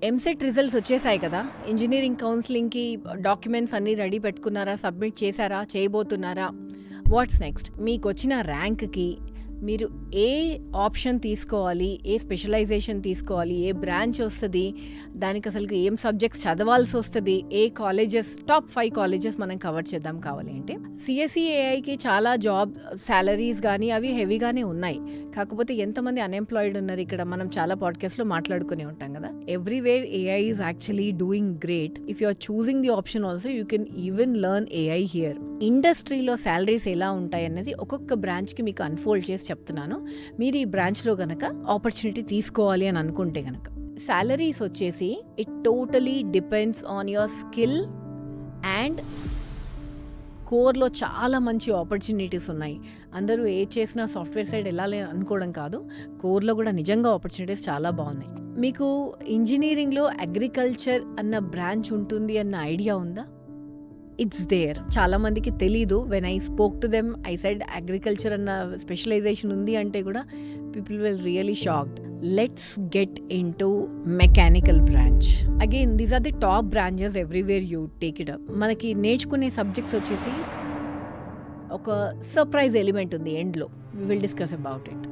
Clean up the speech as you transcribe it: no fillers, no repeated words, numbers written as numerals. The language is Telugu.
ఎంసెట్ రిజల్ట్స్ వచ్చేసాయి కదా. ఇంజనీరింగ్ కౌన్సిలింగ్కి డాక్యుమెంట్స్ అన్నీ రెడీ పెట్టుకున్నారా, సబ్మిట్ చేశారా, చేయబోతున్నారా? Watts next? మీకు వచ్చిన ర్యాంక్కి మీరు ఏ ఆప్షన్ తీసుకోవాలి, ఏ స్పెషలైజేషన్ తీసుకోవాలి, ఏ బ్రాంచ్ వస్తుంది, దానికి అసలు ఏం సబ్జెక్ట్స్ చదవాల్సి వస్తుంది, ఏ కాలేజెస్, టాప్ 5 కాలేజెస్ మనం కవర్ చేద్దాం కావాలి అంటే. సిఎస్ఈఏఐకి చాలా జాబ్ సాలరీస్ కానీ అవి హెవీగానే ఉన్నాయి. కాకపోతే ఎంతమంది అన్ఎంప్లాయిడ్ ఉన్నారు ఇక్కడ, మనం చాలా పాడ్కాస్ట్లో మాట్లాడుకునే ఉంటాం కదా. Everywhere AI is actually doing great. If you are choosing the option also you can even learn AI here. ఇండస్ట్రీలో శాలరీస్ ఎలా ఉంటాయి అన్నది ఒక్కొక్క బ్రాంచ్కి మీకు అన్ఫోల్డ్ చేసి చెప్తున్నాను. మీరు ఈ బ్రాంచ్లో గనక ఆపర్చునిటీ తీసుకోవాలి అని అనుకుంటే గనక శాలరీస్ వచ్చేసి it totally depends on your skill and కోర్లో చాలా మంచి ఆపర్చునిటీస్ ఉన్నాయి. అందరూ ఏ చేసినా సాఫ్ట్వేర్ సైడ్ వెళ్ళాలి అనుకోవడం కాదు, కోర్లో కూడా నిజంగా ఆపర్చునిటీస్ చాలా బాగున్నాయి. మీకు ఇంజనీరింగ్లో అగ్రికల్చర్ అన్న బ్రాంచ్ ఉంటుంది అన్న ఐడియా ఉందా? It's there. చాలా మందికి తెలీదు. When I spoke to them I said agriculture అన్న స్పెషలైజేషన్ ఉంది అంటే కూడా people will really shocked. Let's get into mechanical branch. Again these are the top branches everywhere you take it up. మనకి నేర్చుకునే సబ్జెక్ట్స్ వచ్చేసి ఒక సర్ప్రైజ్ ఎలిమెంట్ ఉంది ఎండ్లో. We will discuss about it.